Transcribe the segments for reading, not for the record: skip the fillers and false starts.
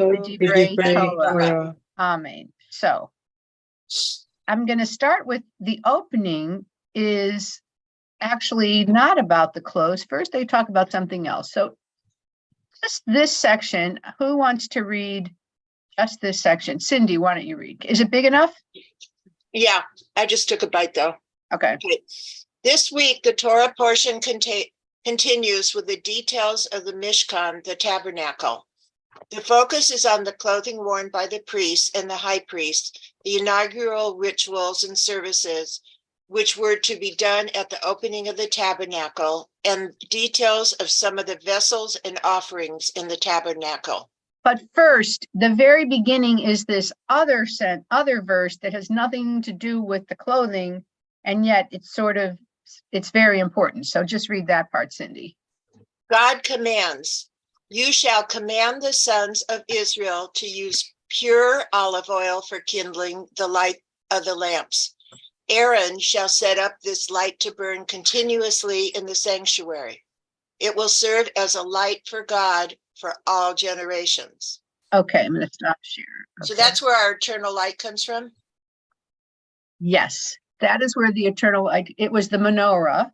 B'divrei Torah. Torah. Amen. So I'm going to start with the opening is actually not about the close. First, they talk about something else. So just this section, who wants to read just this section? Cindy, why don't you read? Is it big enough? Yeah, I just took a bite though. Okay. This week, the Torah portion continues with the details of the Mishkan, the tabernacle. The focus is on the clothing worn by the priests and the high priest, the inaugural rituals and services, which were to be done at the opening of the tabernacle, and details of some of the vessels and offerings in the tabernacle. But first, the very beginning is this other verse that has nothing to do with the clothing, and yet it's very important. So just read that part, Cindy. God commands, you shall command the sons of Israel to use pure olive oil for kindling the light of the lamps. Aaron shall set up this light to burn continuously in the sanctuary. It will serve as a light for God for all generations. Okay, I'm going to stop share. Okay. So that's where our eternal light comes from? Yes, that is where the eternal light, it was the menorah,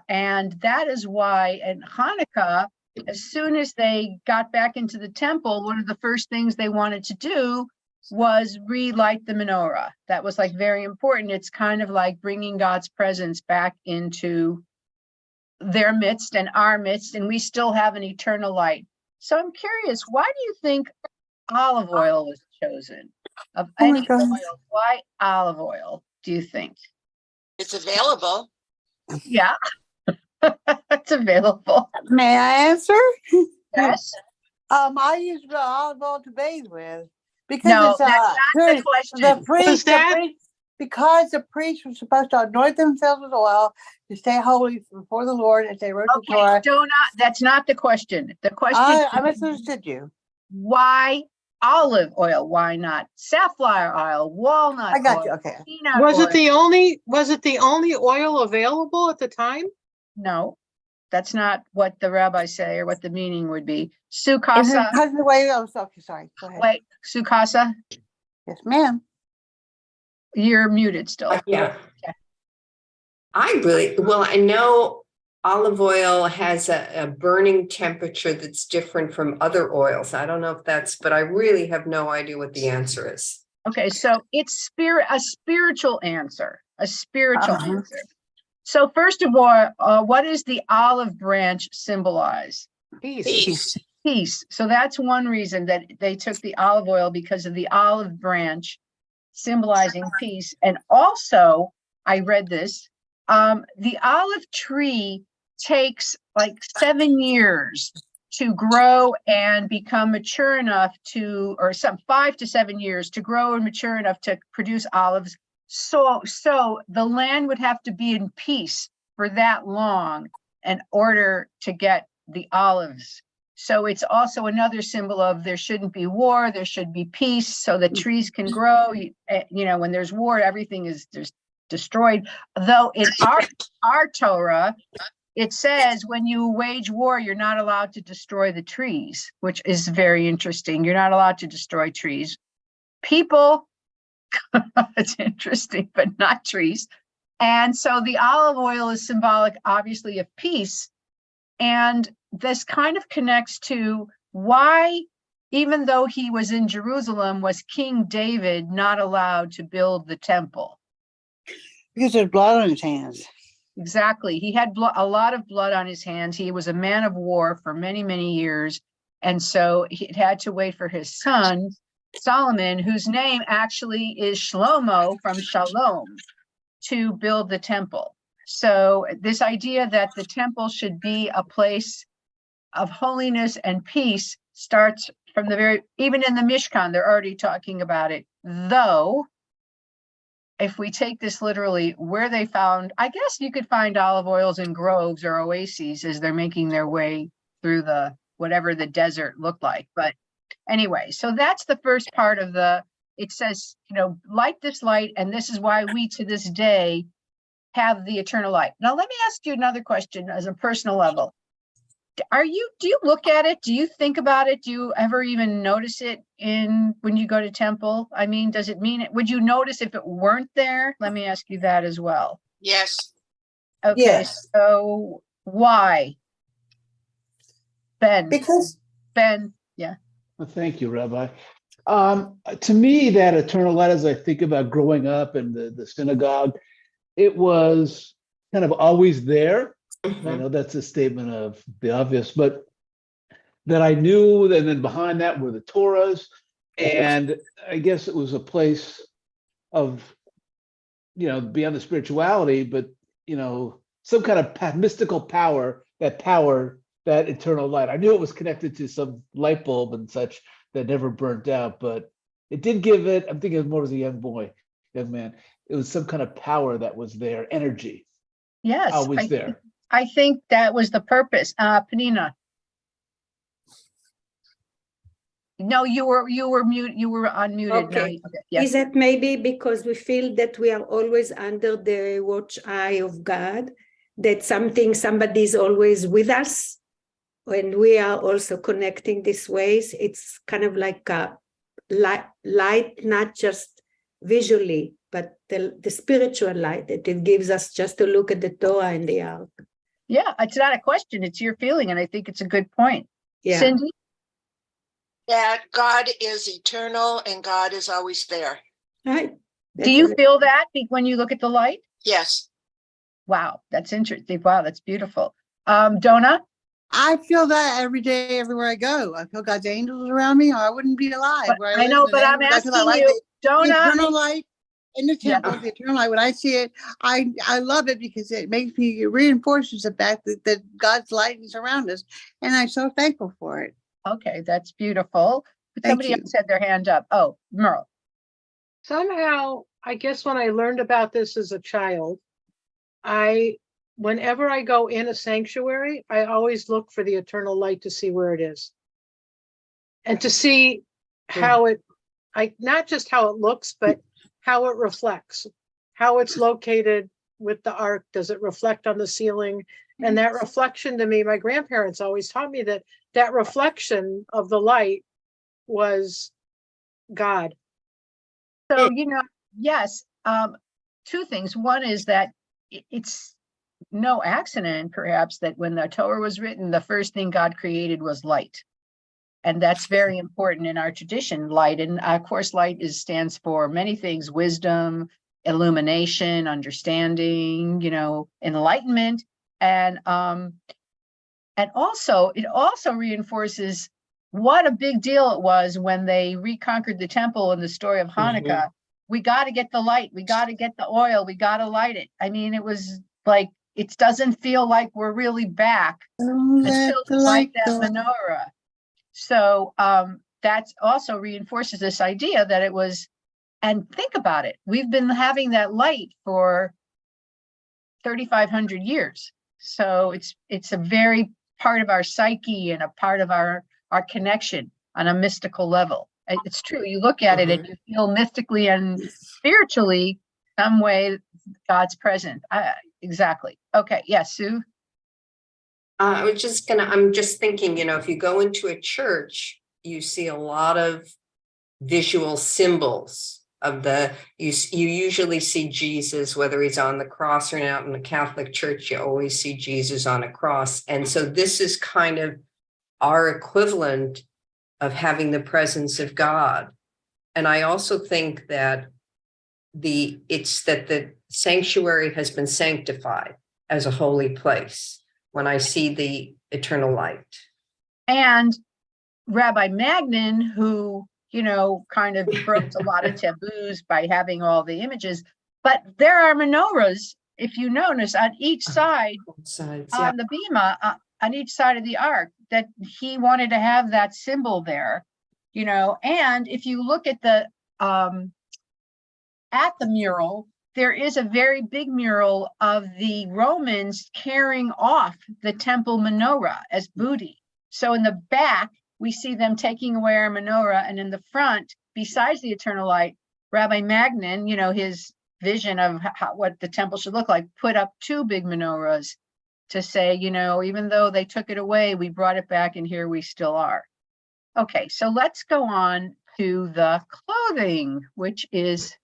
and that is why in Hanukkah, as soon as they got back into the temple, one of the first things they wanted to do was relight the menorah. That was like very important. It's kind of like bringing God's presence back into their midst and our midst, and we still have an eternal light. So I'm curious, why do you think olive oil was chosen? Of any oil, why olive oil, do you think? It's available. Yeah, it's available. May I answer? Yes. I use olive oil to bathe with because No, it's that's not the question. Because the priests were supposed to anoint themselves with oil to stay holy before the Lord as they wrote the Torah. That's not the question. The question I misunderstood you. Why olive oil? Why not safflower oil, walnut I got oil, you. Okay. peanut Was oil? was it the only oil available at the time? No, that's not what the rabbis say or what the meaning would be. Is it Sukasa. because of the way okay, sorry. Go ahead. Wait, Sukasa, Yes, ma'am. you're muted still. Yeah. Okay. I know olive oil has a burning temperature that's different from other oils. I don't know if but I really have no idea what the answer is. Okay, so it's a spiritual answer, answer. So first of all, what does the olive branch symbolize? Peace. Peace. So that's one reason that they took the olive oil, because of the olive branch symbolizing peace. And also, I read this, the olive tree takes like 7 years to grow and become mature enough or 5 to 7 years to grow and mature enough to produce olives. So the land would have to be in peace for that long in order to get the olives. So it's also another symbol of there shouldn't be war, there should be peace so that trees can grow. When there's war, everything is just destroyed. Though in our Torah, it says when you wage war, you're not allowed to destroy the trees, which is very interesting. You're not allowed to destroy trees. People, it's interesting, but not trees. And so the olive oil is symbolic, obviously, of peace. And this kind of connects to why, even though he was in Jerusalem, was King David not allowed to build the temple? Because there's blood on his hands. Exactly. He had a lot of blood on his hands. He was a man of war for many, many years. And so he had to wait for his son, Solomon, whose name actually is Shlomo from Shalom, to build the temple. So this idea that the temple should be a place of holiness and peace starts from even in the Mishkan, they're already talking about it. Though, if we take this literally, where they found, I guess you could find olive oils in groves or oases as they're making their way through whatever the desert looked like. But anyway, so that's the first part of it says, light this light, and this is why we to this day have the eternal light. Now, let me ask you another question as a personal level. do you look at it? Do you think about it? Do you ever even notice it when you go to temple? I mean, does it mean it? Would you notice if it weren't there? Let me ask you that as well. Yes. Okay, Yes. so why? Ben, Because yeah. Well, thank you, Rabbi. To me, that eternal light, as I think about growing up in the synagogue, it was kind of always there. I Mhm. know that's a statement of the obvious, but that I knew, and then behind that were the Torahs. And I guess it was a place of, beyond the spirituality, but, some kind of mystical power that powered that eternal light. I knew it was connected to some light bulb and such that never burnt out, but it did give it, I'm thinking more as a young man, it was some kind of power that was there, energy, Yes, always there. I think that was the purpose. Panina. No, you were unmuted. Now, Okay. yes. Is it maybe because we feel that we are always under the watch eye of God, that somebody is always with us, and we are also connecting these ways? It's kind of like a light, not just visually, but the spiritual light that it gives us just to look at the Torah and the Ark. Yeah, it's not a question. It's your feeling, and I think it's a good point. Yeah. Cindy? That God is eternal and God is always there. Right. Do you feel that when you look at the light? Yes. Wow, that's interesting. Wow, that's beautiful. Donna? I feel that every day, everywhere I go. I feel God's angels around me, or I wouldn't be alive But where I live know, in the but I'm neighborhood. I feel that asking light, you, the Donna. eternal light in the Yeah. temple, the eternal light. When I see it, I love it because it makes me, it reinforces the fact that God's light is around us. And I'm so thankful for it. Okay, that's beautiful. But Thank somebody you. else had their hand up. Oh, Merle. Somehow, I guess when I learned about this as a child, whenever I go in a sanctuary, I always look for the eternal light to see where it is. And to see how not just how it looks, but how it reflects, how it's located with the ark. Does it reflect on the ceiling? And that reflection to me, my grandparents always taught me that reflection of the light was God. So, yes, two things. One is that it's no accident, perhaps, that when the Torah was written, the first thing God created was light. And that's very important in our tradition, light. And of course, light stands for many things: wisdom, illumination, understanding, enlightenment. And also, it also reinforces what a big deal it was when they reconquered the temple in the story of Hanukkah. We got to get the light. We got to get the oil. We got to light it. I mean, it was like, it doesn't feel like we're really back until we light that menorah. So that's also reinforces this idea that it was, and think about it, we've been having that light for 3,500 years. So it's a very part of our psyche and a part of our connection on a mystical level. It's true. You look at it and you feel mystically and spiritually some way God's present. Exactly. Okay. Yes, Sue? I'm just thinking, if you go into a church, you see a lot of visual symbols of you usually see Jesus, whether he's on the cross or not. In the Catholic Church, you always see Jesus on a cross. And so this is kind of our equivalent of having the presence of God. And I also think that the sanctuary has been sanctified as a holy place when I see the eternal light. And Rabbi Magnin, who, kind of broke a lot of taboos by having all the images, but there are menorahs, if you notice, on each side, on the bima, on each side of the ark, that he wanted to have that symbol there, and if you look at the mural, there is a very big mural of the Romans carrying off the temple menorah as booty. So in the back, we see them taking away our menorah, and in the front, besides the eternal light, Rabbi Magnin, his vision of what the temple should look like, put up two big menorahs to say, even though they took it away, we brought it back and here we still are. Okay, so let's go on to the clothing, which is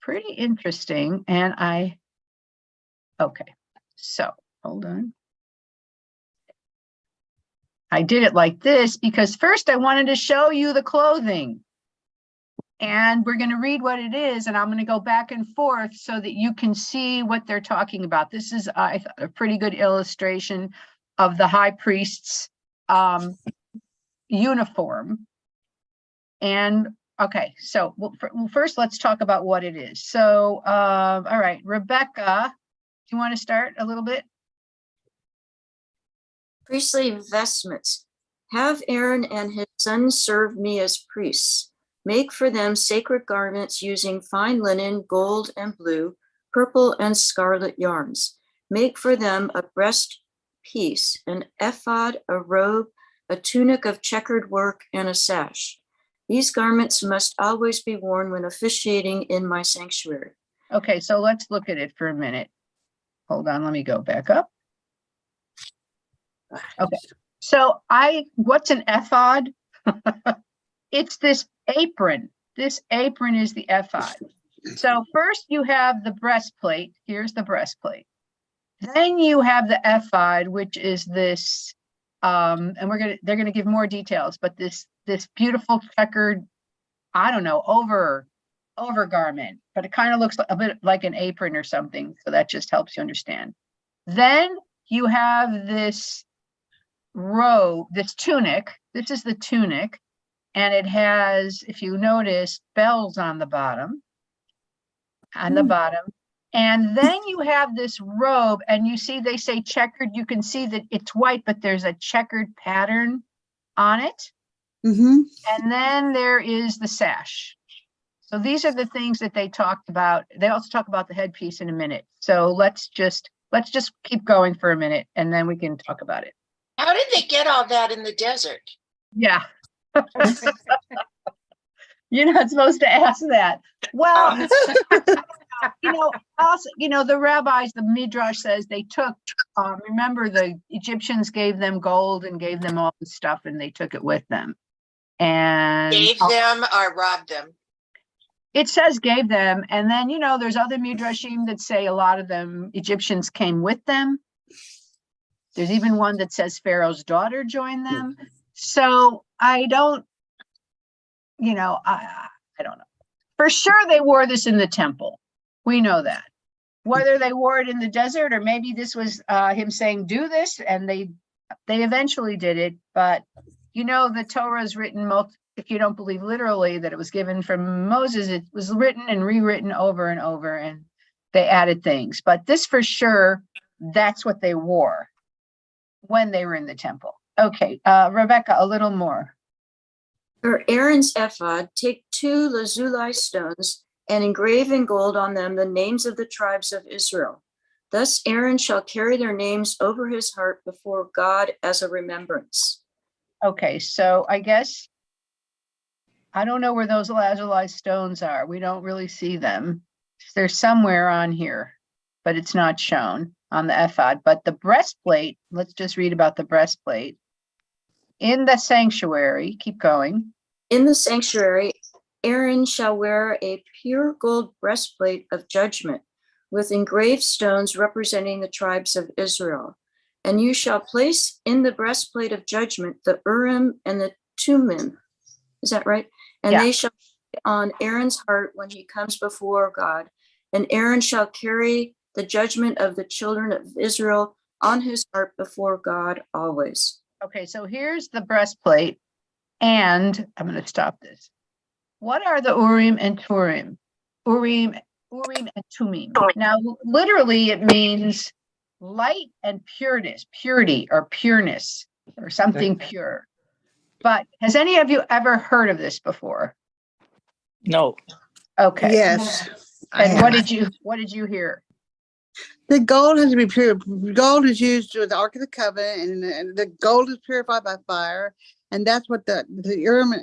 pretty interesting. And okay, so hold on. I did it like this because first I wanted to show you the clothing. And we're going to read what it is, and I'm going to go back and forth so that you can see what they're talking about. This is, I thought, a pretty good illustration of the high priest's uniform. And okay, so first let's talk about what it is. So, all right, Rebecca, do you want to start a little bit? Priestly vestments. Have Aaron and his sons serve me as priests. Make for them sacred garments using fine linen, gold and blue, purple and scarlet yarns. Make for them a breast piece, an ephod, a robe, a tunic of checkered work, and a sash. These garments must always be worn when officiating in my sanctuary. Okay, so let's look at it for a minute. Hold on, let me go back up. Okay, so what's an ephod? It's this apron. This apron is the ephod. So first you have the breastplate. Here's the breastplate. Then you have the ephod, which is this, and they're gonna give more details, but this beautiful checkered, I don't know, overgarment, but it kind of looks a bit like an apron or something. So that just helps you understand. Then you have this robe, this tunic. This is the tunic. And it has, if you notice, bells on the bottom. And then you have this robe, and you see they say checkered. You can see that it's white, but there's a checkered pattern on it. Mm-hmm. And then there is the sash. So these are the things that they talked about. They also talk about the headpiece in a minute. So let's just keep going for a minute, and then we can talk about it. How did they get all that in the desert? Yeah. You're not supposed to ask that. Well, also, the rabbis, the Midrash says they took, remember the Egyptians gave them gold and gave them all the stuff, and they took it with them. And Gave them or robbed them? It says gave them. And then, there's other Midrashim that say a lot of them, Egyptians came with them. There's even one that says Pharaoh's daughter joined them. So I don't, I don't know. For sure they wore this in the temple. We know that. Whether they wore it in the desert or maybe this was him saying, do this, and they eventually did it. But, the Torah is written, if you don't believe literally that it was given from Moses, it was written and rewritten over and over, and they added things. But this for sure, that's what they wore when they were in the temple. Okay, Rebecca, a little more. For Aaron's ephod, take 2 lazuli stones and engrave in gold on them the names of the tribes of Israel. Thus Aaron shall carry their names over his heart before God as a remembrance. Okay, so I guess, I don't know where those lazuli stones are. We don't really see them. They're somewhere on here, but it's not shown on the ephod. But the breastplate, let's just read about the breastplate. In the sanctuary, keep going. In the sanctuary, Aaron shall wear a pure gold breastplate of judgment with engraved stones representing the tribes of Israel. And you shall place in the breastplate of judgment the Urim and the Thummim. Is that right? And Yeah. they shall be on Aaron's heart when he comes before God. And Aaron shall carry the judgment of the children of Israel on his heart before God always. Okay, so here's the breastplate, and I'm going to stop this. What are the Urim and Thummim? Urim and Thummim. Now, literally, it means light and purity or pureness or something pure. But has any of you ever heard of this before? No. Okay. Yes. And what did you hear? The gold has to be pure. Gold is used with the Ark of the Covenant, and the gold is purified by fire. And that's what the Urim,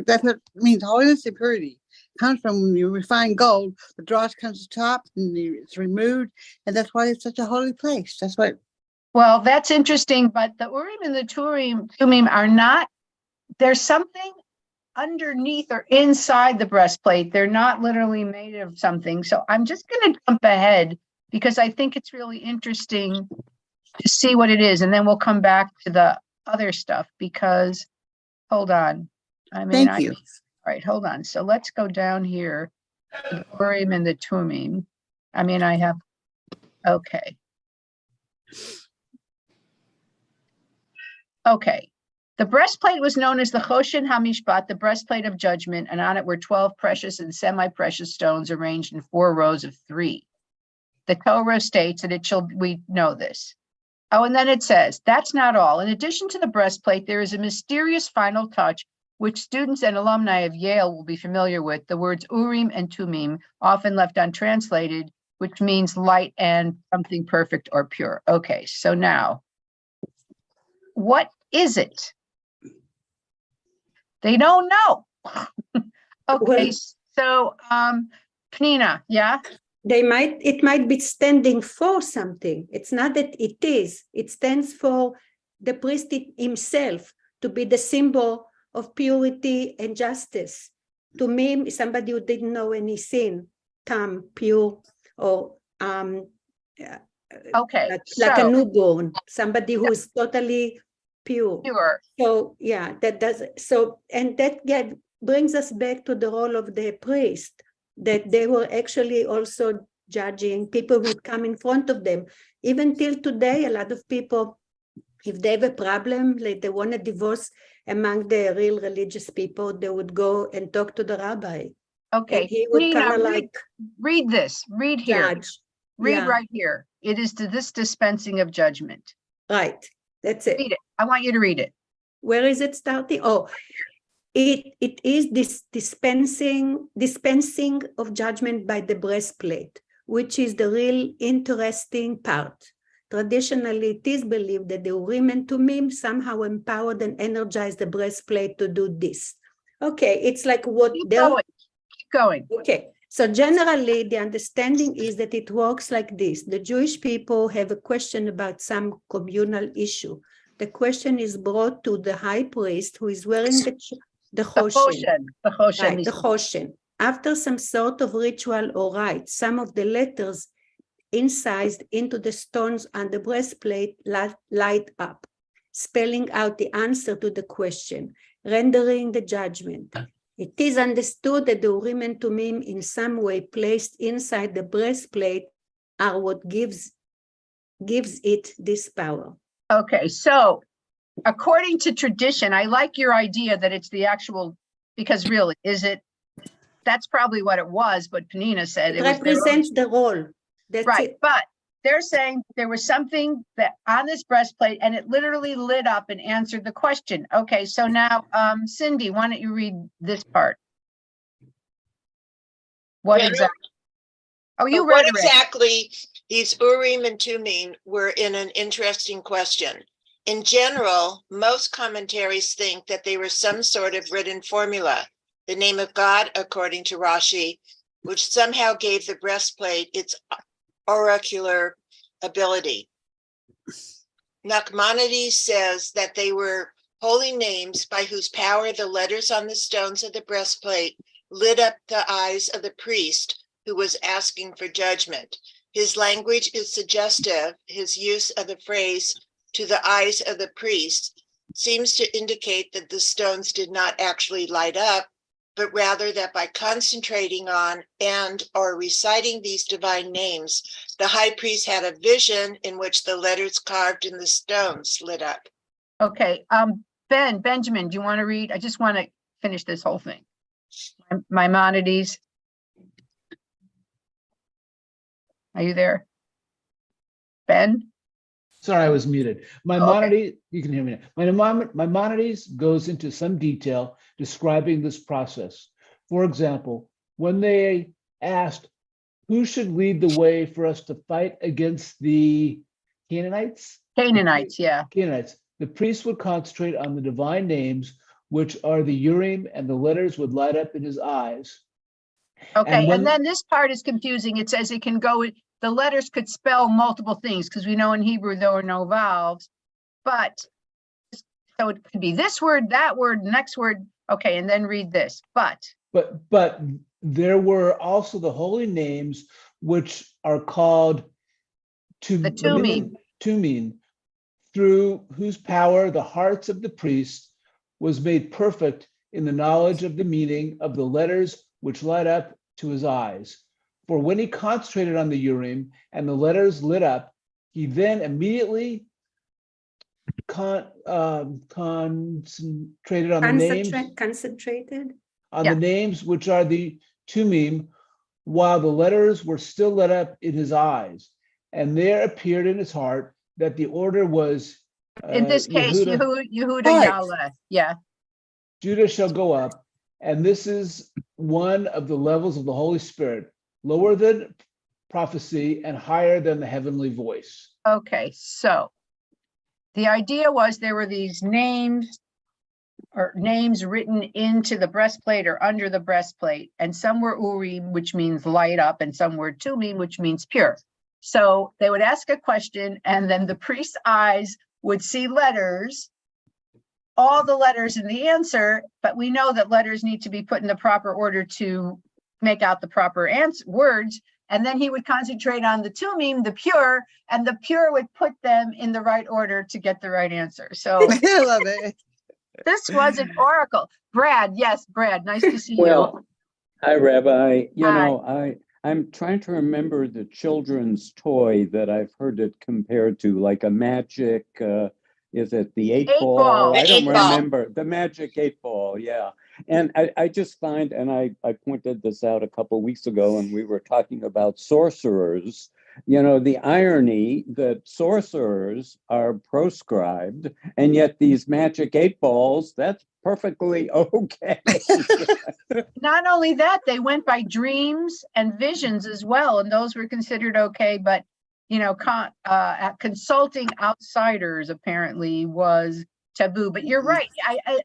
that's what means. Holiness and purity comes from when you refine gold. The dross comes to the top, and it's removed, and that's why it's such a holy place. That's what Well, that's interesting, but the Urim and the Tumim are not, there's something underneath or inside the breastplate. They're not literally made of something. So I'm just going to jump ahead because I think it's really interesting to see what it is. And then we'll come back to the other stuff because, hold on. Thank you. All right, hold on. So let's go down here. The Urim and the Tumim. Okay. Okay. The breastplate was known as the Choshen HaMishpat, the breastplate of judgment, and on it were 12 precious and semi-precious stones arranged in 4 rows of 3. The Torah states that we know this. Oh, and then it says, that's not all. In addition to the breastplate, there is a mysterious final touch, which students and alumni of Yale will be familiar with, the words Urim and Tumim, often left untranslated, which means light and something perfect or pure. Okay, so now, what is it? They don't know. Okay, so Pnina, yeah? It might be standing for something. It's not that it is. It stands for the priest himself to be the symbol of purity and justice. To me, somebody who didn't know any sin, tam, pure, or Okay, like a newborn, somebody who is totally pure. So yeah, that does so, and that brings us back to the role of the priest, that they were actually also judging people who would come in front of them. Even till today, a lot of people, if they have a problem, like they want a divorce among the real religious people, they would go and talk to the rabbi. Okay, and he would kind of like read this, read here, judge. read right here. It is to this dispensing of judgment. Right, that's it. Read it. I want you to read it. Where is it starting? Oh, it is this dispensing of judgment by the breastplate, which is the real interesting part. Traditionally, it is believed that the Urim and Tumim somehow empowered and energized the breastplate to do this. Okay, it's like what they're... Keep going. Okay, so generally the understanding is that it works like this. The Jewish people have a question about some communal issue. The question is brought to the high priest who is wearing the choshen. Right, the choshen. After some sort of ritual or rite, some of the letters incised into the stones on the breastplate light up, spelling out the answer to the question, rendering the judgment. It is understood that the Urim and Tumim in some way placed inside the breastplate are what gives it this power. Okay, so according to tradition, I like your idea that it's the actual, because really, that's probably what it was, but Pnina said it represents the role. That's right, it. But they're saying there was something that on this breastplate and it literally lit up and answered the question. Okay, so now, Cindy, why don't you read this part? What exactly? Oh, you read it. What exactly these Urim and Tumim were in an interesting question. In general, most commentaries think that they were some sort of written formula, the name of God, according to Rashi, which somehow gave the breastplate its oracular ability. Nachmanides says that they were holy names by whose power the letters on the stones of the breastplate lit up the eyes of the priest who was asking for judgment. His language is suggestive. His use of the phrase "to the eyes of the priest" seems to indicate that the stones did not actually light up, but rather that by concentrating on or reciting these divine names, the high priest had a vision in which the letters carved in the stones lit up. Okay, Benjamin, do you want to read? I just want to finish this whole thing. Maimonides. Are you there? Ben? Sorry, I was muted. Maimonides, you can hear me now. Maimonides goes into some detail describing this process. For example, when they asked who should lead the way for us to fight against the Canaanites? Canaanites, yeah. Canaanites. The priest would concentrate on the divine names, which are the Urim, and the letters would light up in his eyes. Okay, and then this part is confusing. It says it can go the letters could spell multiple things, because we know in Hebrew there are no vowels, but so it could be this word, that word, next word. Okay, and then read this, but there were also the holy names, which are called the Tumim. Tumim, through whose power the hearts of the priests was made perfect in the knowledge of the meaning of the letters which led up to his eyes. For when he concentrated on the Urim and the letters lit up, he then immediately concentrated on the names. Concentrated. On the names which are the Tumim, while the letters were still lit up in his eyes. And there appeared in his heart that the order was In this case, Yehuda Right. Yaleh. Yeah. Judah shall go up. And this is one of the levels of the Holy Spirit, lower than prophecy and higher than the heavenly voice. Okay, so the idea was there were these names or names written into the breastplate or under the breastplate, and some were Urim, which means light up, and some were Tumim, which means pure. So they would ask a question, and then the priest's eyes would see letters, all the letters in the answer, but we know that letters need to be put in the proper order to make out the proper words. And then he would concentrate on the Tumim, the pure, and the pure would put them in the right order to get the right answer. So I love it. this was an oracle. Brad, yes, Brad, nice to see you. Well, hi, Rabbi. You Hi. know, I'm trying to remember the children's toy that I've heard it compared to, like a magic, is it the eight ball? ball. I The don't 8-ball. remember. The magic 8-ball, yeah. And I just find, and I pointed this out a couple of weeks ago, and we were talking about sorcerers, you know, the irony that sorcerers are proscribed, and yet these magic 8-balls, that's perfectly okay. Not only that, they went by dreams and visions as well, and those were considered okay, but you know, consulting outsiders apparently was taboo. But you're right.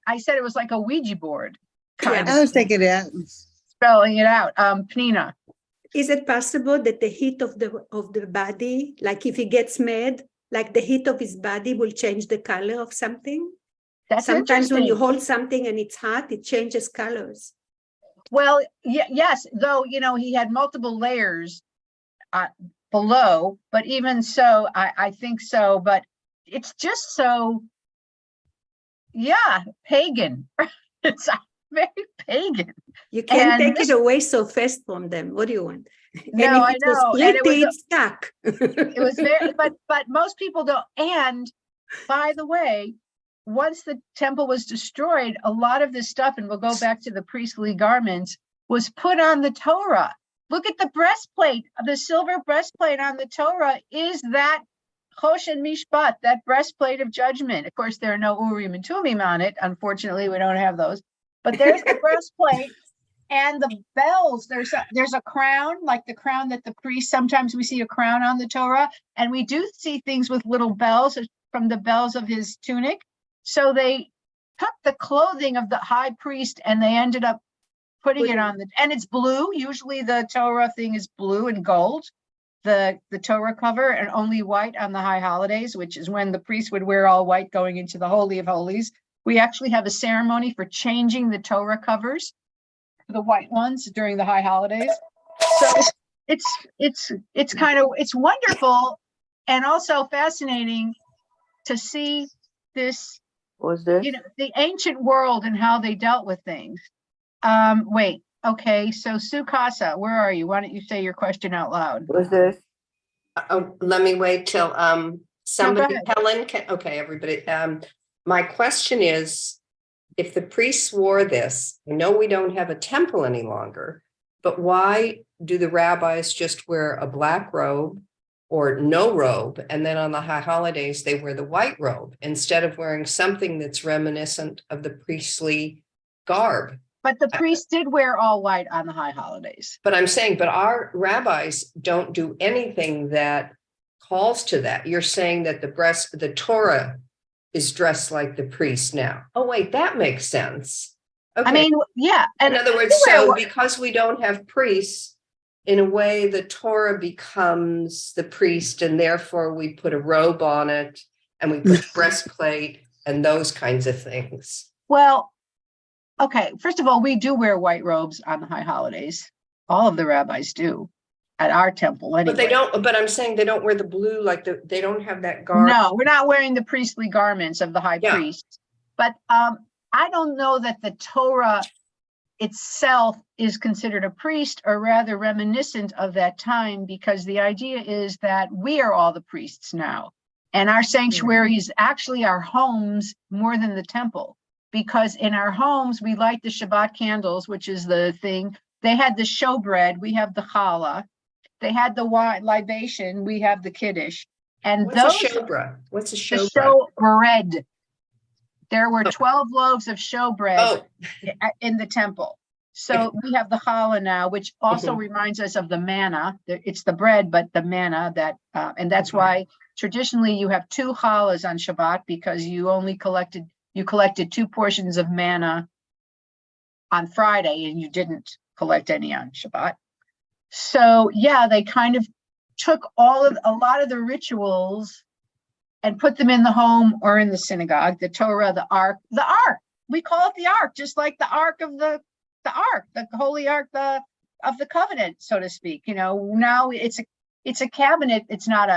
I said it was like a Ouija board, kind I of was thinking that. spelling it out. Penina. Is it possible that the heat of the body, like if he gets mad, like the heat of his body will change the color of something? That's Sometimes when you interesting. hold something and it's hot, it changes colors. Well, yes, though, you know, he had multiple layers below, but even so, I think so, but it's just so, yeah, pagan. It's very pagan. You can't And take this- it away so fast from them. What do you want? No, and if I it was know. And it pretty, was it's stuck. It was very, but most people don't. And by the way, once the temple was destroyed, a lot of this stuff, and we'll go back to the priestly garments, was put on the Torah. Look at the breastplate. The silver breastplate on the Torah is that Chosh and Mishpat, that breastplate of judgment. Of course, there are no Urim and Tumim on it. Unfortunately, we don't have those. But there's the breastplate and the bells. There's a crown, like the crown that the priest, sometimes we see a crown on the Torah, and we do see things with little bells from the bells of his tunic. So they took the clothing of the high priest and they ended up putting it on and it's blue. Usually the Torah thing is blue and gold, the Torah cover, and only white on the high holidays, which is when the priest would wear all white going into the Holy of Holies. We actually have a ceremony for changing the Torah covers, the white ones, during the high holidays. So it's kind of, it's wonderful and also fascinating to see this, Was this? you know, the ancient world and how they dealt with things. Wait, okay, so Sue Casa, where are you? Why don't you say your question out loud? Was this? Oh, let me wait till somebody, ahead. Helen, okay, everybody. My question is, if the priests wore this, I know we don't have a temple any longer, but why do the rabbis just wear a black robe or no robe, and then on the high holidays they wear the white robe instead of wearing something that's reminiscent of the priestly garb? But the priest did wear all white on the high holidays. But I'm saying, but our rabbis don't do anything that calls to that. You're saying that the Torah is dressed like the priest now. Oh, wait, that makes sense. Okay. I mean, yeah. And in other words, they wear so what- because we don't have priests, in a way, the Torah becomes the priest, and therefore we put a robe on it, and we put a breastplate and those kinds of things. Well, okay, first of all, we do wear white robes on the high holidays. All of the rabbis do at our temple anyway. But they don't, but I'm saying they don't wear the blue, like they don't have that garb. No, we're not wearing the priestly garments of the high Yeah. priest. But I don't know that the Torah itself is considered a priest, or rather reminiscent of that time, because the idea is that we are all the priests now. And our sanctuary is actually our homes more than the temple, because in our homes, we light the Shabbat candles, which is the thing. They had the showbread, we have the challah. They had the wine libation, we have the kiddush. And What's those, a showbread? What's a the showbread? showbread. There were 12 loaves of showbread Oh, in the temple. So we have the challah now, which also reminds us of the manna. It's the bread, but the manna that, and that's why traditionally you have 2 challahs on Shabbat, because you collected 2 portions of manna on Friday and you didn't collect any on Shabbat. So yeah, they kind of took a lot of the rituals and put them in the home or in the synagogue. The Torah, the ark, we call it the ark, just like the ark of the ark, the holy ark, of the covenant, so to speak. You know, now it's a cabinet. It's not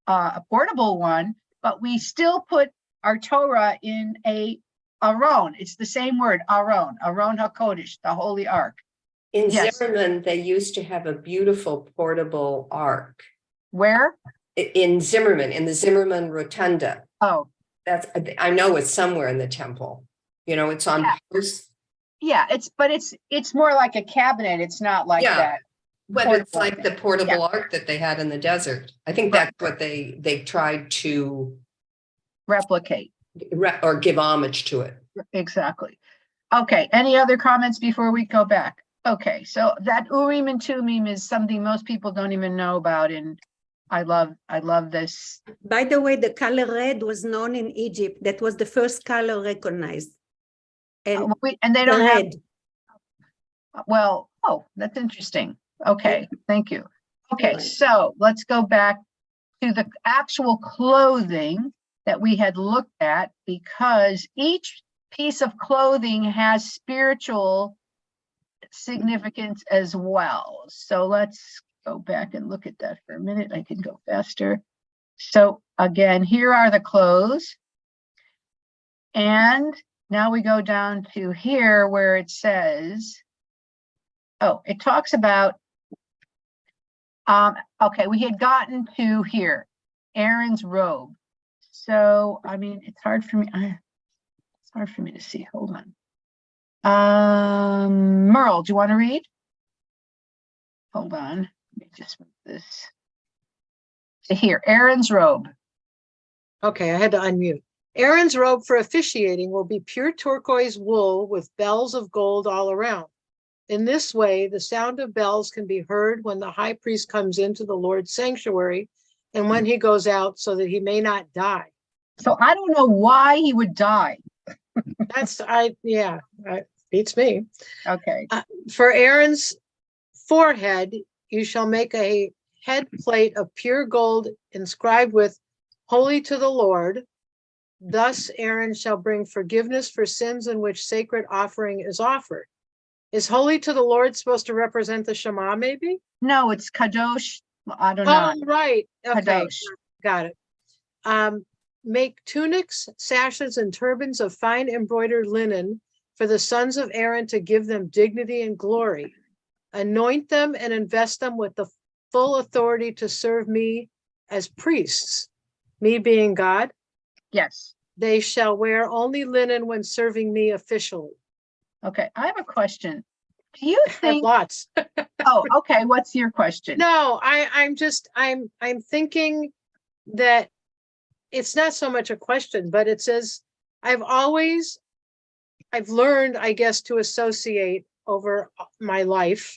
a portable one, but we still put our Torah in a aron. It's the same word, aron hakodesh, the holy ark. in Yes. Zimmerman, they used to have a beautiful portable ark. Where? In Zimmerman, in the Zimmerman Rotunda. Oh, I know it's somewhere in the temple. You know, it's on posts. yeah. It's more like a cabinet. It's not like Yeah. that. But it's Portable. like the portable ark that they had in the desert. I think Right. that's what they tried to Replicate. or give homage to it. Exactly. Okay, any other comments before we go back? Okay, so that Urim and Tumim is something most people don't even know about, and I love this. By the way, the color red was known in Egypt. That was the first color recognized. And And they don't have, red. well, oh, that's interesting. Okay, thank you. Okay, Right. so let's go back to the actual clothing that we had looked at, because each piece of clothing has spiritual significance as well. So let's go back and look at that for a minute. I can go faster. So again, here are the clothes. And now we go down to here where it says, oh, it talks about, okay, we had gotten to here, Aaron's robe. So, I mean, it's hard for me to see. Hold on. Merle, do you want to read? Hold on. Let me just move this to here. Aaron's robe. Okay, I had to unmute. Aaron's robe for officiating will be pure turquoise wool with bells of gold all around. In this way, the sound of bells can be heard when the high priest comes into the Lord's sanctuary and when he goes out, so that he may not die. So I don't know why he would die. Beats me. Okay. For Aaron's forehead, you shall make a head plate of pure gold inscribed with "Holy to the Lord." Thus Aaron shall bring forgiveness for sins in which sacred offering is offered. Is "Holy to the Lord" supposed to represent the Shema, maybe? No, it's Kadosh. I don't know. Oh, right. Okay, Kadosh. got it. Make tunics, sashes, and turbans of fine embroidered linen for the sons of Aaron to give them dignity and glory. Anoint them and invest them with the full authority to serve me as priests, me being God. Yes. They shall wear only linen when serving me officially. Okay. I have a question. Do you I have think, lots. oh, okay. What's your question? No, I'm thinking that it's not so much a question, but it says, I've learned, I guess, to associate over my life,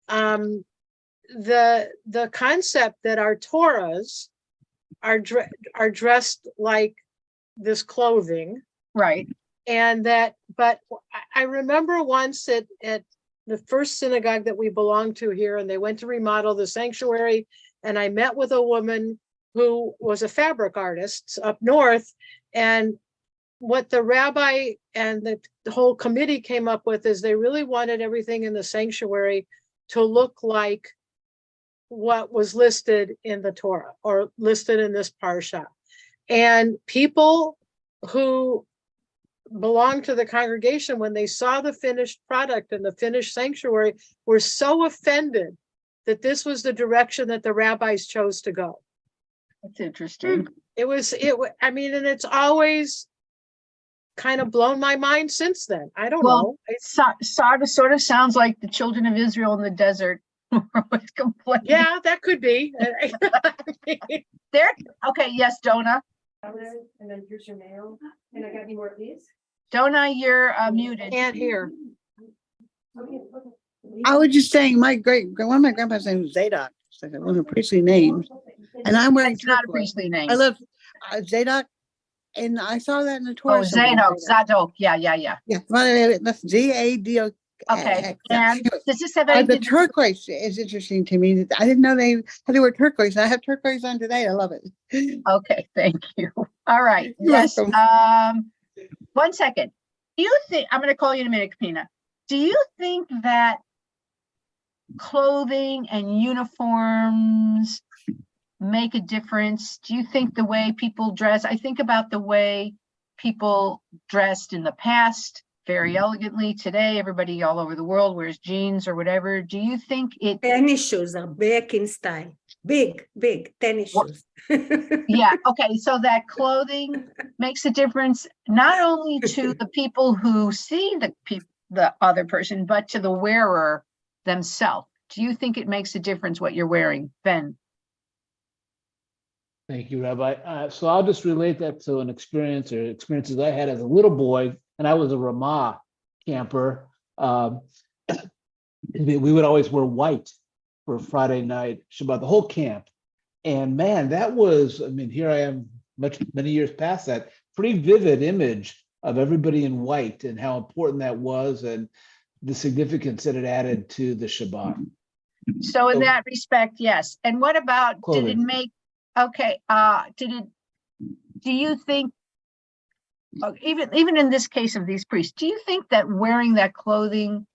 the concept that our Torahs are dressed like this clothing. Right. And that, but I remember once at the first synagogue that we belonged to here, and they went to remodel the sanctuary. And I met with a woman who was a fabric artist up north. And what the rabbi and the whole committee came up with is they really wanted everything in the sanctuary to look like what was listed in the Torah or listed in this Parshat. And people who belonged to the congregation, when they saw the finished product and the finished sanctuary, were so offended that this was the direction that the rabbis chose to go. That's interesting. I mean, and it's always kind of blown my mind since then. I don't Well, know. Sort of sounds like the children of Israel in the desert were always complaining. Yeah, that could be. There. Okay. Yes, Donna. And then here's your mail. And I got any more of these? Donna, you're muted. Can't hear. I was just saying, one of my grandpa's name was Zadok. It's like one of the priestly names. And I'm wearing It's not a turquoise. priestly name. I love Zadok, and I saw that in the Torah. Oh, somewhere. Zadok. Yeah. Yeah, well, that's Zadok. Okay. And does this have The anything? turquoise is interesting to me. I didn't know they had to wear turquoise. I have turquoise on today. I love it. Okay, thank you. All right. You're Yes. welcome. 1 second. Do you think, I'm going to call you in a minute, Kapina. Do you think that clothing and uniforms make a difference? Do you think the way people dress? I think about the way people dressed in the past very elegantly. Today, everybody all over the world wears jeans or whatever. Do you think it? Tennis shoes are back in style. Big tennis shoes. Yeah. Okay. So that clothing makes a difference not only to the people who see the other person, but to the wearer themselves. Do you think it makes a difference what you're wearing, Ben? Thank you, Rabbi. So I'll just relate that to an experience or experiences I had as a little boy, and I was a Ramah camper. We would always wear white for Friday night Shabbat, the whole camp. And man, that was, I mean, here I am many years past that, pretty vivid image of everybody in white and how important that was and the significance that it added to the Shabbat. So in that respect, yes. And what about, Clothing. did it make, okay, do you think, even in this case of these priests, do you think that wearing that clothing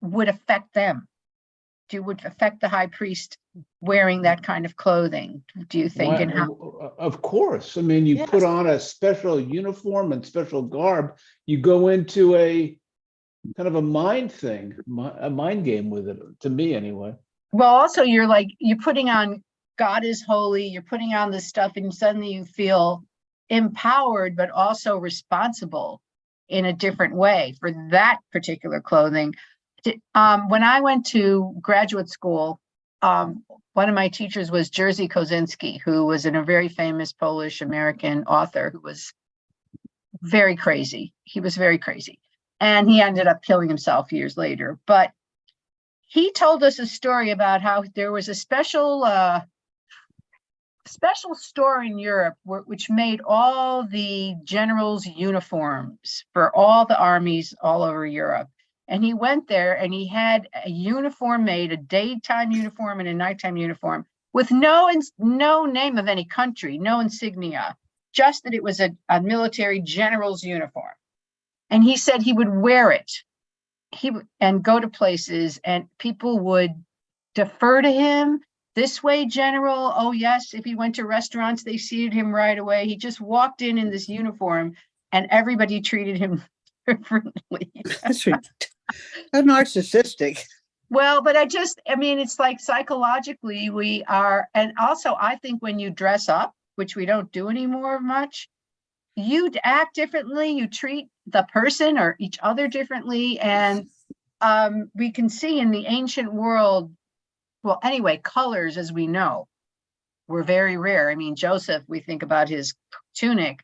would affect them? Would affect the high priest wearing that kind of clothing? Do you think? And how? Of course. I mean, you put on a special uniform and special garb, you go into a kind of a mind thing, a mind game with it, to me anyway. Well, also you're putting on God is holy, you're putting on this stuff and suddenly you feel empowered, but also responsible in a different way for that particular clothing. When I went to graduate school, one of my teachers was Jerzy Kosinski, who was a very famous Polish American author who was very crazy. He was very crazy. And he ended up killing himself years later. But he told us a story about how there was a special store in Europe which made all the generals' uniforms for all the armies all over Europe. And he went there and he had a uniform made, a daytime uniform and a nighttime uniform with no name of any country, no insignia, just that it was a military general's uniform. And he said he would wear it and go to places and people would defer to him. This way, General. Oh, yes. If he went to restaurants, they seated him right away. He just walked in this uniform and everybody treated him differently. That's narcissistic. Well, but I mean, it's like psychologically we are. And also, I think when you dress up, which we don't do anymore much, you act differently. You treat the person or each other differently. And we can see in the ancient world, well, anyway, colors, as we know, were very rare. I mean, Joseph, we think about his tunic,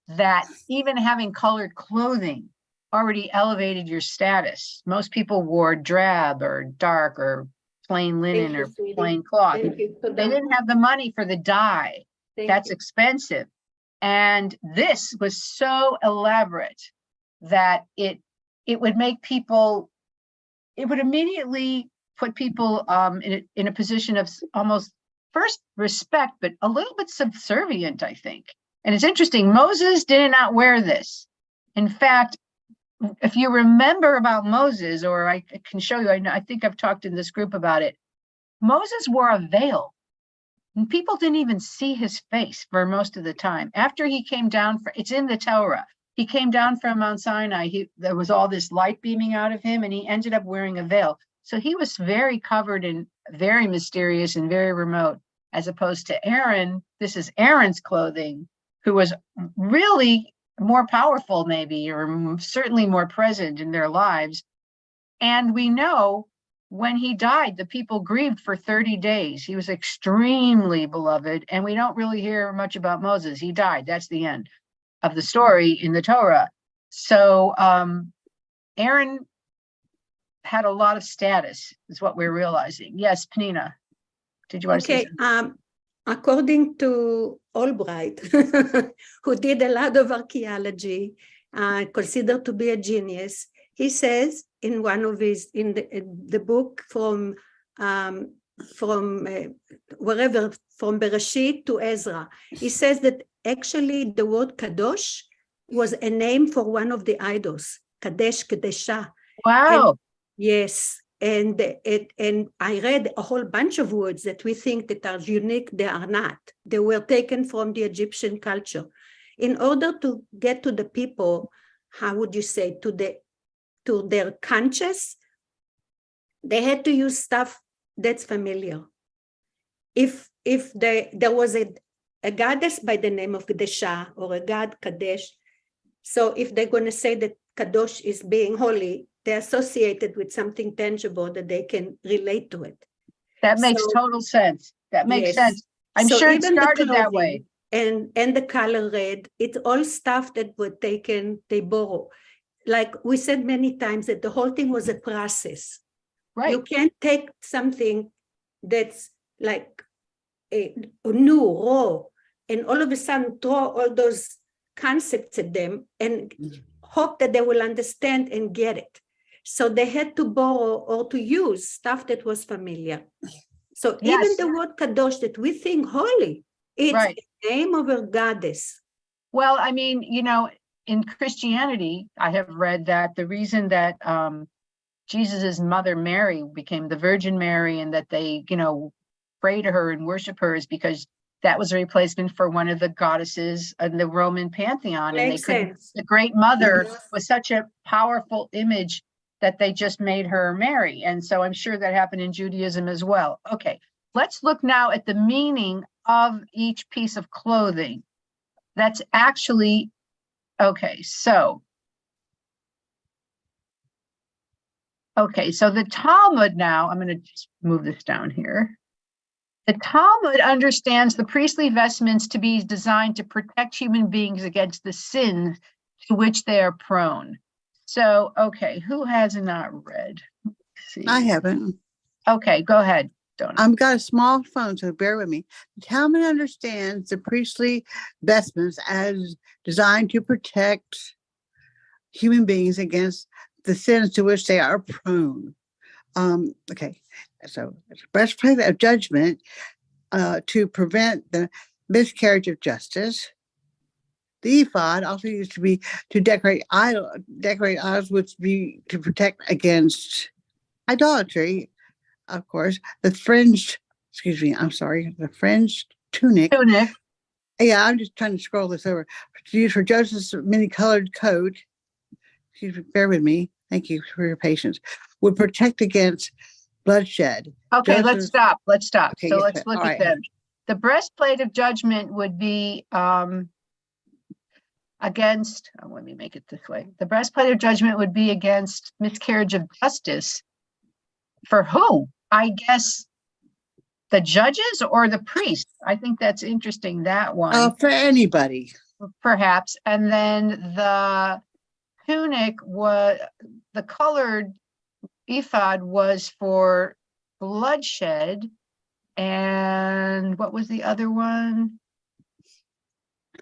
that even having colored clothing already elevated your status. Most people wore drab or dark or plain linen or plain cloth. They didn't have the money for the dye. That's expensive. And this was so elaborate that it would make people it would immediately put people in a position of almost first respect, but a little bit subservient, I think. And it's interesting, Moses did not wear this. In fact, if you remember about Moses, or I can show you, I think I've talked in this group about it. Moses wore a veil, and people didn't even see his face for most of the time. After he came down, it's in the Torah. He came down from Mount Sinai. There was all this light beaming out of him, and he ended up wearing a veil. So he was very covered and very mysterious and very remote, as opposed to Aaron. This is Aaron's clothing, who was really more powerful, maybe, or certainly more present in their lives. And we know when he died, the people grieved for 30 days. He was extremely beloved, and we don't really hear much about Moses. He died. That's the end of the story in the Torah. So Aaron had a lot of status, is what we're realizing. Yes, Penina, did you want to say something? According to Albright, who did a lot of archaeology, considered to be a genius, he says in one of his, in the book from wherever, from Bereshit to Ezra, he says that actually the word Kadosh was a name for one of the idols, Kadesh, Kadesha. Wow. And, yes. And I read a whole bunch of words that we think that are unique. They are not. They were taken from the Egyptian culture. In order to get to the people, how would you say, to their conscious, they had to use stuff that's familiar. If there was a goddess by the name of Kadesha or a god Kadesh, so if they're going to say that Kadosh is being holy, they're associated with something tangible that they can relate to it. That makes total sense. That makes sense. I'm sure it started that way. And the color red, it's all stuff that were taken, they borrow. Like we said many times that the whole thing was a process. Right. You can't take something that's like a new, raw, and all of a sudden throw all those concepts at them and hope that they will understand and get it. So they had to borrow or to use stuff that was familiar. So even the word Kadosh that we think holy, it's the name of a goddess. Well, I mean, you know, in Christianity, I have read that the reason that Jesus's mother Mary became the Virgin Mary, and that they, you know, pray to her and worship her, is because that was a replacement for one of the goddesses in the Roman pantheon. And Makes sense. The Great Mother was such a powerful image that they just made her Mary. And so I'm sure that happened in Judaism as well. Okay, let's look now at the meaning of each piece of clothing. That's actually, okay, so the Talmud now, I'm going to just move this down here. The Talmud understands the priestly vestments to be designed to protect human beings against the sins to which they are prone. So, okay, who has not read? Let's see. I haven't. Okay, go ahead, Donna. I've got a small phone, so bear with me. The Talmud understands the priestly vestments as designed to protect human beings against the sins to which they are prone. Okay, so breastplate of judgment to prevent the miscarriage of justice. The ephod also used to be to decorate idols, which be to protect against idolatry. Of course, the fringed tunic. Yeah, I'm just trying to scroll this over. To use for Joseph's many-colored coat. Excuse me, bear with me. Thank you for your patience. Would protect against bloodshed. Okay, let's stop. Okay, so yes, let's look at them. The breastplate of judgment would be against, let me make it this way. The breastplate of judgment would be against miscarriage of justice. For who? I guess the judges or the priests. I think that's interesting, that one. For anybody. Perhaps. And then the tunic was, the colored ephod was for bloodshed. And what was the other one?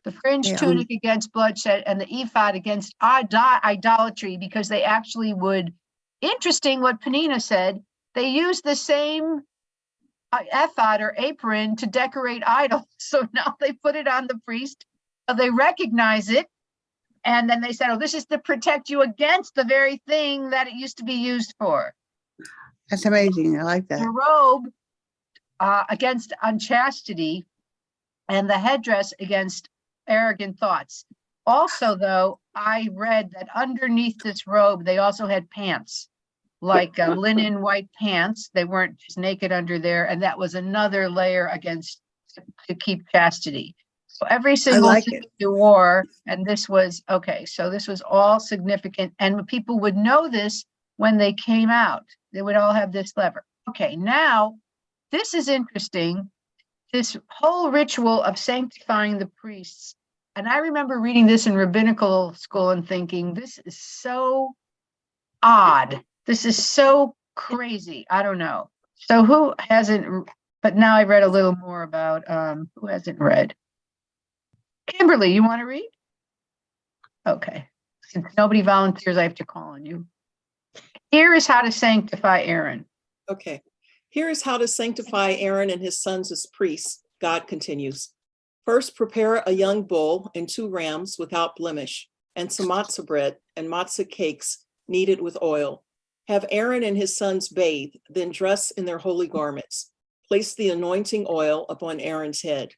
The fringe tunic against bloodshed, and the ephod against idolatry, because they actually would interesting what Penina said. They used the same ephod or apron to decorate idols. So now they put it on the priest. So they recognize it. And then they said, oh, this is to protect you against the very thing that it used to be used for. That's amazing. I like The that. robe against unchastity, and the headdress against arrogant thoughts. Also, though, I read that underneath this robe, they also had pants, like linen white pants. They weren't just naked under there. And that was another layer against to keep chastity. So every single like thing it. you wore, and this was, okay, so this was all significant. And people would know this when they came out. They would all have this lever. Okay, now, this is interesting. This whole ritual of sanctifying the priests. And I remember reading this in rabbinical school and thinking, this is so odd. This is so crazy. I don't know. So who hasn't, but now I read a little more about who hasn't read. Kimberly, you want to read? Okay. Since nobody volunteers, I have to call on you. Here is how to sanctify Aaron. Okay. Here is how to sanctify Aaron and his sons as priests. God continues. First, prepare a young bull and 2 rams without blemish, and some matzah bread and matzah cakes kneaded with oil. Have Aaron and his sons bathe, then dress in their holy garments. Place the anointing oil upon Aaron's head.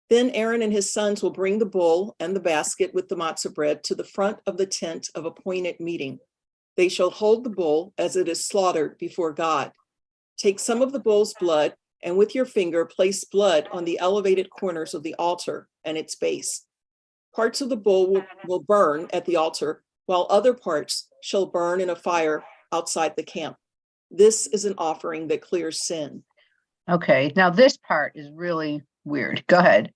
Then Aaron and his sons will bring the bull and the basket with the matzah bread to the front of the tent of appointed meeting. They shall hold the bull as it is slaughtered before God. Take some of the bull's blood and with your finger place blood on the elevated corners of the altar and its base. Parts of the bull will burn at the altar, while other parts shall burn in a fire outside the camp. This is an offering that clears sin. Okay, now this part is really weird. Go ahead.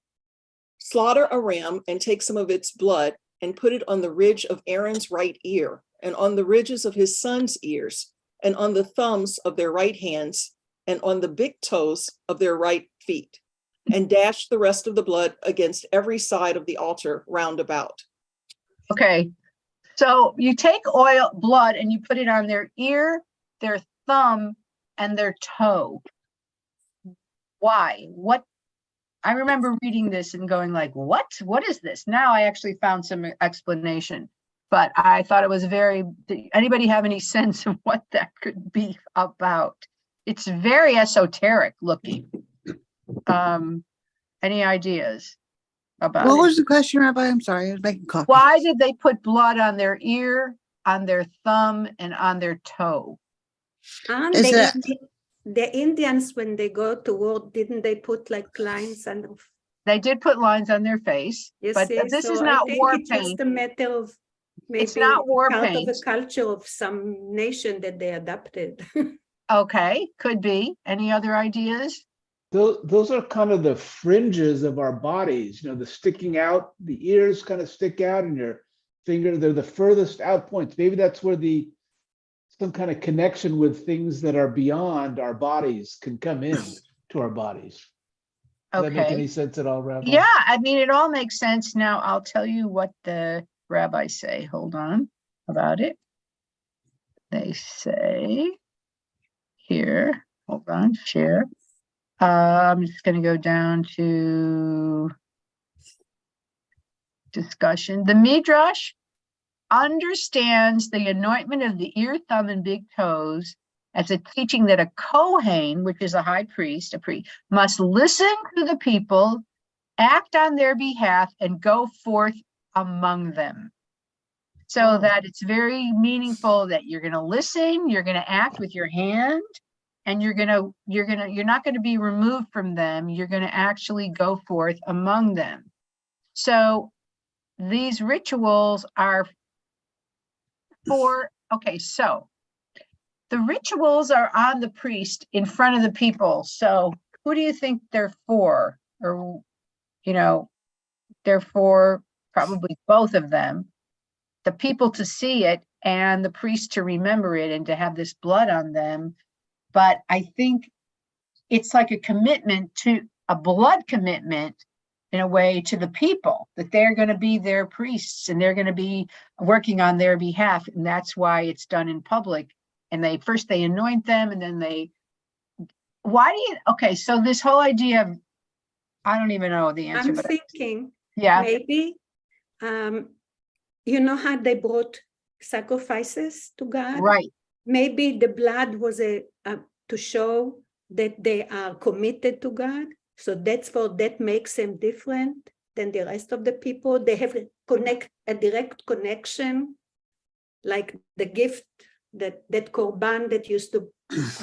Slaughter a ram and take some of its blood and put it on the ridge of Aaron's right ear, and on the ridges of his sons' ears, and on the thumbs of their right hands, and on the big toes of their right feet, and dash the rest of the blood against every side of the altar round about. Okay, so you take blood, and you put it on their ear, their thumb, and their toe. Why? What? I remember reading this and going like, what? What is this? Now I actually found some explanation, but I thought it was anybody have any sense of what that could be about? It's very esoteric looking. Any ideas about What it? was the question, Rabbi? I'm sorry, I was making coffee. Why did they put blood on their ear, on their thumb, and on their toe? And Is the Indians, when they go to war, didn't they put like lines and They did put lines on their face, you but see? this So is I not think war it's paint. just a matter of maybe It's not war part paint. of the culture of some nation that they adopted. Okay, could be. Any other ideas? Those are kind of the fringes of our bodies, the sticking out, the ears kind of stick out, and your finger, they're the furthest out points. Maybe that's where some kind of connection with things that are beyond our bodies can come in to our bodies. Does that make Okay. any sense at all, Rabbi? Yeah, I mean, it all makes sense. Now I'll tell you what the rabbis say. Hold on about it. They say here, hold on, share. I'm just going to go down to discussion. The Midrash understands the anointment of the ear, thumb, and big toes as a teaching that a Kohen, which is a high priest, must listen to the people, act on their behalf, and go forth among them. So that it's very meaningful that you're going to listen, you're going to act with your hand, and you're not going to be removed from them. You're going to actually go forth among them. So these rituals are so the rituals are on the priest in front of the people. So who do you think they're for? Or, they're for probably both of them. The people to see it and the priest to remember it and to have this blood on them. But I think it's like a blood commitment in a way to the people, that they're going to be their priests and they're going to be working on their behalf. And that's why it's done in public. And they anoint them, and then okay, so this whole idea of, I don't even know the answer, I'm but thinking yeah, maybe, you know how they brought sacrifices to God? right. Maybe the blood was to show that they are committed to God. So that makes them different than the rest of the people. They have a direct connection, like the gift that korban that used to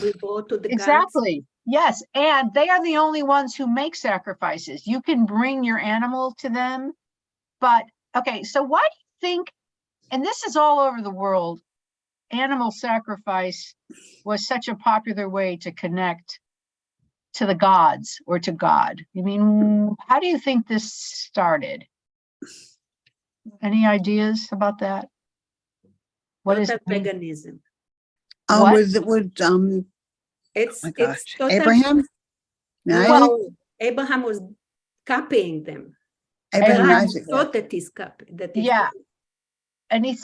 be brought to the gods. Exactly. Yes. And they are the only ones who make sacrifices. You can bring your animal to them. But okay, so why do you think, and this is all over the world, animal sacrifice was such a popular way to connect to the gods or to God? I mean, how do you think this started? Any ideas about that? What is Total paganism. What? It's my gosh, total, Abraham? No, well, Abraham was copying them. Abraham, Abraham Isaac. Thought that he's copying. Yeah. Any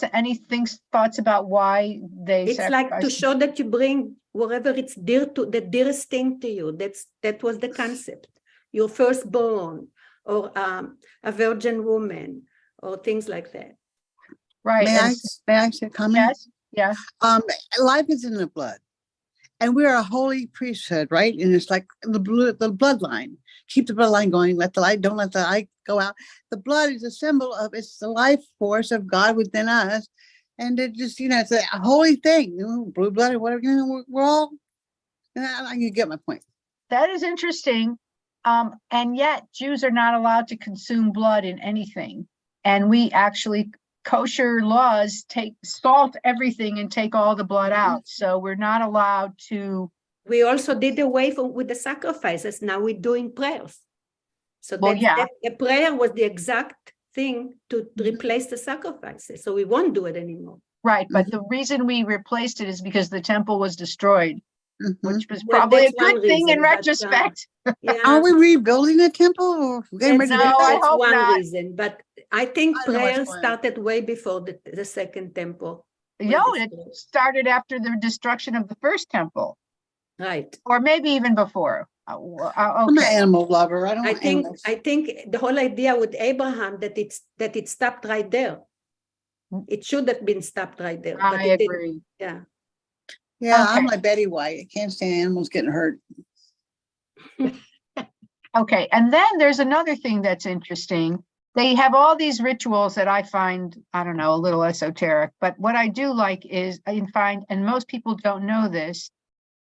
thoughts about why they It's like to sacrificed? show that you bring whatever it's dear to, the dearest thing to you. That was the concept. Your firstborn, or a virgin woman, or things like that. Right. May and I say a comment? Yes. Yeah. Life is in the blood, and we are a holy priesthood, right? And it's like the bloodline. Keep the bloodline going. Don't let the light go out. The blood is a symbol of, it's the life force of God within us, and it just, it's a holy thing. Blue blood or whatever. We're all. And you get my point. That is interesting. And yet Jews are not allowed to consume blood in anything. And we actually, kosher laws salt everything and take all the blood out. So we're not allowed to. We also did away with the sacrifices. Now we're doing prayers. So the prayer was the exact thing to replace the sacrifices. So we won't do it anymore. Right. But the reason we replaced it is because the temple was destroyed, which was Well, probably a that's one good thing in reason, but, retrospect. Are we rebuilding the temple? Or getting ready to No, I that's hope one not. reason. But I think I don't know what's prayer going on. started way before the second temple. It started after the destruction of the first temple, Right. or maybe even before. I'm an Okay. animal lover. I don't I want think animals. I think the whole idea with Abraham that it stopped right there. It should have been stopped right there. But I it agree. didn't. Yeah, Okay. I'm like Betty White. I can't stand animals getting hurt. Okay. And then there's another thing that's interesting. They have all these rituals that I find, I don't know, a little esoteric, but what I do like is and most people don't know this,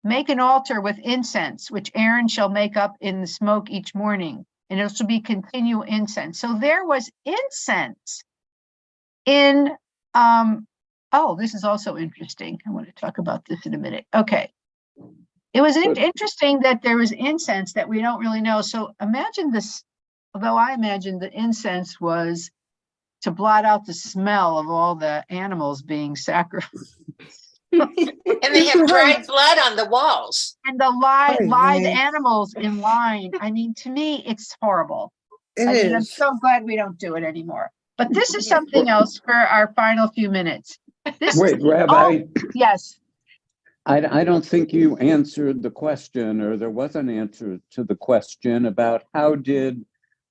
make an altar with incense, which Aaron shall make up in the smoke each morning, and it shall be continual incense. So there was incense in, this is also interesting. I want to talk about this in a minute. Okay. It was interesting that there was incense that we don't really know. So imagine this, although I imagine the incense was to blot out the smell of all the animals being sacrificed. And they have dried blood on the walls. And the live Right. animals in line. I mean, to me, it's horrible. It I'm is. so glad we don't do it anymore. But this is something else for our final few minutes. Wait, Rabbi. Yes. I don't think you answered the question, or there was an answer to the question about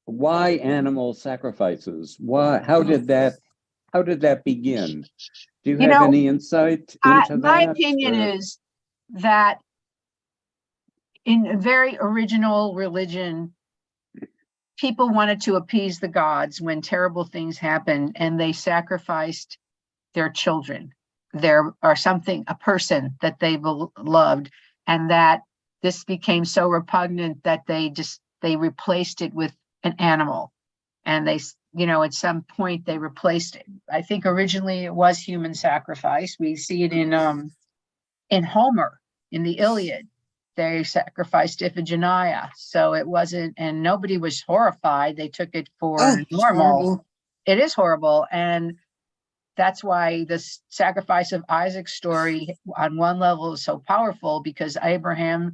why animal sacrifices? How did that begin? Do you have any insight into that? My opinion is that in a very original religion, people wanted to appease the gods when terrible things happened, and they sacrificed their children, a person that they loved, and that this became so repugnant that they replaced it with an animal, and they, at some point they replaced it. I think originally it was human sacrifice. We see it in Homer, in the Iliad. They sacrificed Iphigenia, so it wasn't, and nobody was horrified. They took it for normal. Horrible. It is horrible, and that's why the sacrifice of Isaac's story on one level is so powerful, because Abraham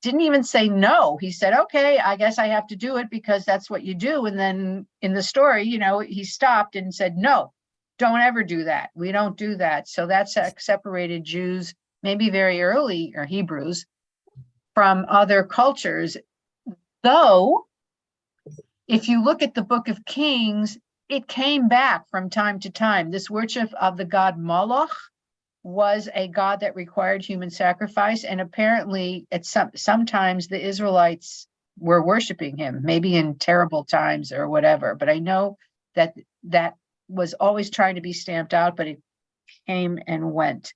didn't even say no. He said, okay, I guess I have to do it because that's what you do. And then in the story, he stopped and said, no, don't ever do that. We don't do that. So that's separated Jews, maybe very early, or Hebrews, from other cultures. Though, if you look at the Book of Kings, it came back from time to time. This worship of the god Moloch was a god that required human sacrifice, and apparently at sometimes the Israelites were worshiping him, maybe in terrible times or whatever. But I know that was always trying to be stamped out, but it came and went.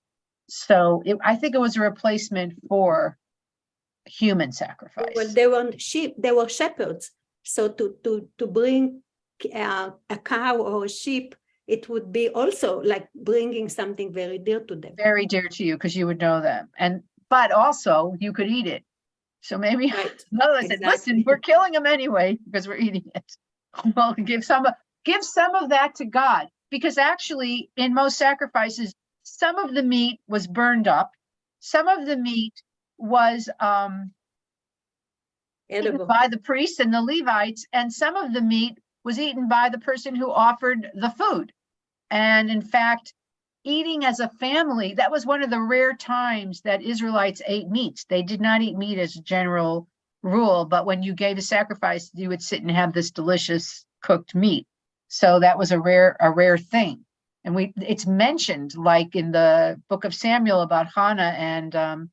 So I think it was a replacement for human sacrifice. Well, they were sheep, they were shepherds. So to bring a cow or a sheep, it would be also like bringing something very dear to them. Very dear to you, because you would know them. But also you could eat it. So maybe another said, listen, we're killing them anyway because we're eating it. Well, give some of that to God, because actually in most sacrifices, some of the meat was burned up. Some of the meat was eaten by the priests and the Levites, and some of the meat was eaten by the person who offered the food. And in fact, eating as a family, that was one of the rare times that Israelites ate meats. They did not eat meat as a general rule, but when you gave a sacrifice, you would sit and have this delicious cooked meat. So that was a rare thing. And it's mentioned like in the book of Samuel about Hannah and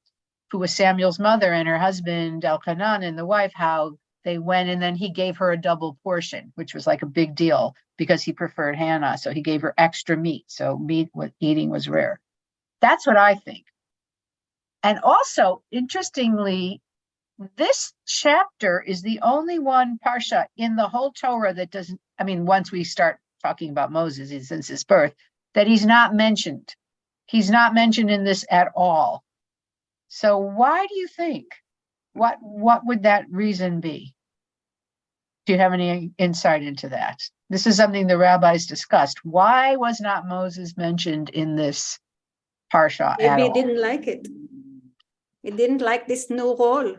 who was Samuel's mother, and her husband Elkanah and the wife, how they went and then he gave her a double portion, which was like a big deal because he preferred Hannah. So he gave her extra meat. So eating was rare. That's what I think. And also, interestingly, this chapter is the only one, Parshat, in the whole Torah that doesn't, once we start talking about Moses since his birth, that he's not mentioned. He's not mentioned in this at all. So why do you think? What would that reason be? Do you have any insight into that? This is something the rabbis discussed. Why was not Moses mentioned in this Parsha at all? Maybe he didn't like it. He didn't like this new role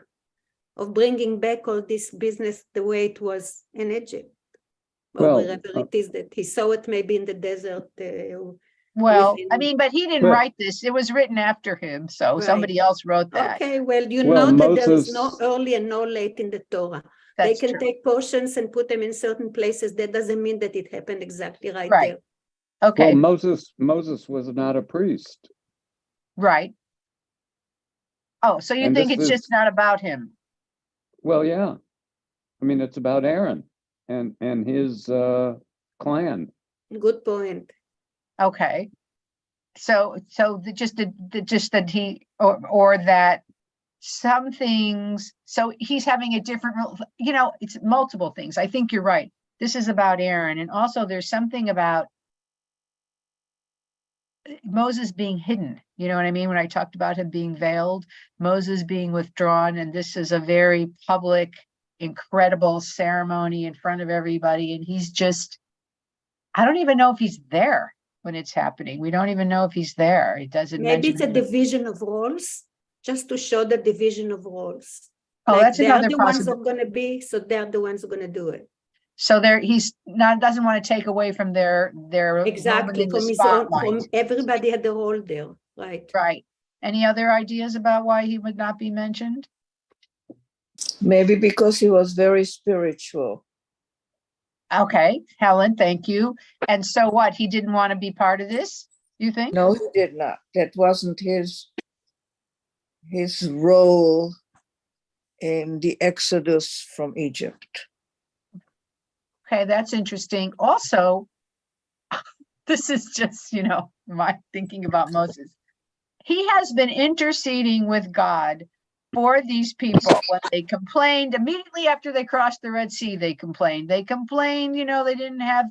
of bringing back all this business the way it was in Egypt. Or wherever it is that he saw it maybe in the desert. But he didn't write this. It was written after him. So somebody else wrote that. Okay, well, know that there is no early and no late in the Torah. They can take portions and put them in certain places. That doesn't mean that it happened exactly right there. Okay. Well, Moses was not a priest. Right. Oh, so you think it's just not about him? Well, yeah. It's about Aaron and his clan. Good point. Okay. So just that he or that some things, so he's having a different, it's multiple things. I think you're right. This is about Aaron. And also there's something about Moses being hidden. You know what I mean? When I talked about him being veiled, Moses being withdrawn, and this is a very public, incredible ceremony in front of everybody. And he's just, I don't even know if he's there when it's happening. We don't even know if he's there. It doesn't Maybe mention it's a division of roles, just to show the division of roles. Oh, that's another the ones who are going to be, so they're the ones who are going to do it. So he's not, doesn't want to take away from their exactly from his own, from everybody had a role there, right? Right. Any other ideas about why he would not be mentioned? Maybe because he was very spiritual. Okay, Helen, thank you. And so what? He didn't want to be part of this, you think? No, he did not. That wasn't his role in the Exodus from Egypt. Okay, that's interesting. Also, this is just, my thinking about Moses. He has been interceding with God for these people. When they complained, immediately after they crossed the Red Sea, they complained. They complained, they didn't have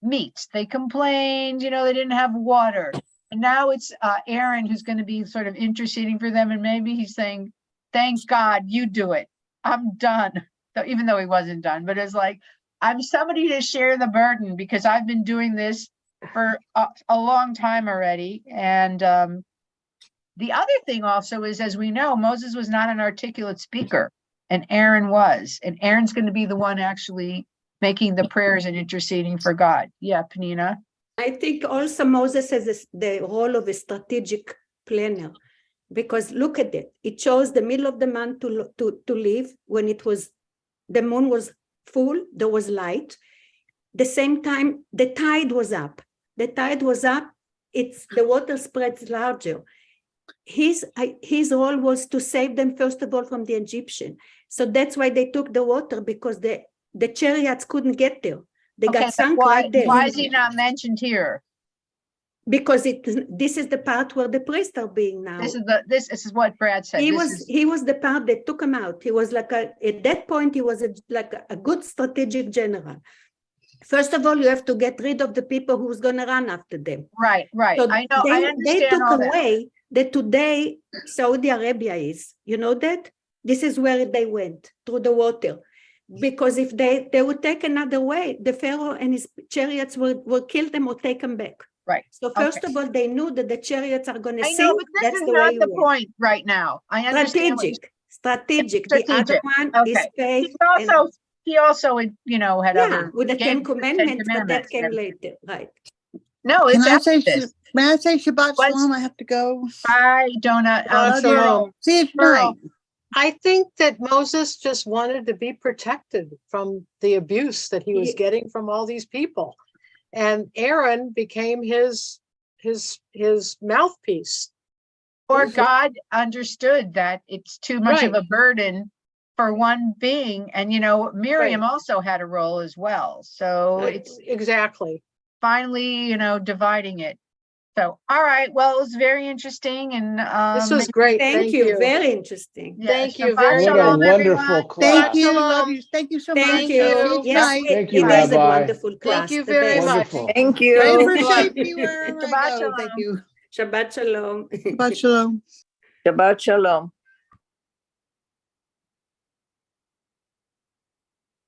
meat. They complained, they didn't have water. And now it's Aaron who's going to be sort of interceding for them. And maybe he's saying, thank God you do it. I'm done. So, even though he wasn't done, but it's like, I'm somebody to share the burden because I've been doing this for a long time already. And the other thing also is, as we know, Moses was not an articulate speaker, and Aaron was. And Aaron's going to be the one actually making the prayers and interceding for God. Yeah, Penina. I think also Moses has the role of a strategic planner, because look at it. It chose the middle of the month to leave when it was, the moon was full, there was light. The same time, the tide was up. The tide was up, the water spreads larger. His role was to save them, first of all, from the Egyptian. So that's why they took the water, because the chariots couldn't get there. They got sunk right there. Why is he not mentioned here? Because this is the part where the priests are being now. This is what Brad said. He was the part that took him out. He was like at that point, he was like a good strategic general. First of all, you have to get rid of the people who's going to run after them. Right. So I know. I understand they took all away that today Saudi Arabia is. You know that? This is where they went, through the water. Because if they would take another way, the Pharaoh and his chariots will kill them or take them back. Right. So first of all, they knew that the chariots are going to I sink. know, but this That's is the not way the point right now. I understand. Strategic. The other one is faith. He also, you know, had other. With the Ten Commandments, but that came later, right? No, Can it's I say, after this. may I say Shabbat What's- Shalom? I have to go. Bye, Donut. Shabbat Shalom. See you Pearl. tonight. I think that Moses just wanted to be protected from the abuse that he was getting from all these people. And Aaron became his mouthpiece. Or God understood that it's too much of Right. a burden for one being. And, you know, Miriam Right. also had a role as well. So it's Exactly. finally, you know, dividing it. So, all right. Well, it was very interesting. And This was great. Thank you. Very interesting. yeah, Thank you Shabbat very What a shalom, wonderful everyone. class. Thank you. Shalom. Love you. Thank you so much. Thank you. you. See you Yes, tonight. Thank you, it is a Rabbi. wonderful class. Thank you the very best. much. Wonderful. Thank Pray you. for safety wherever I Shabbat go. shalom. Thank you. Shabbat shalom. Shabbat Shalom. Shabbat Shalom.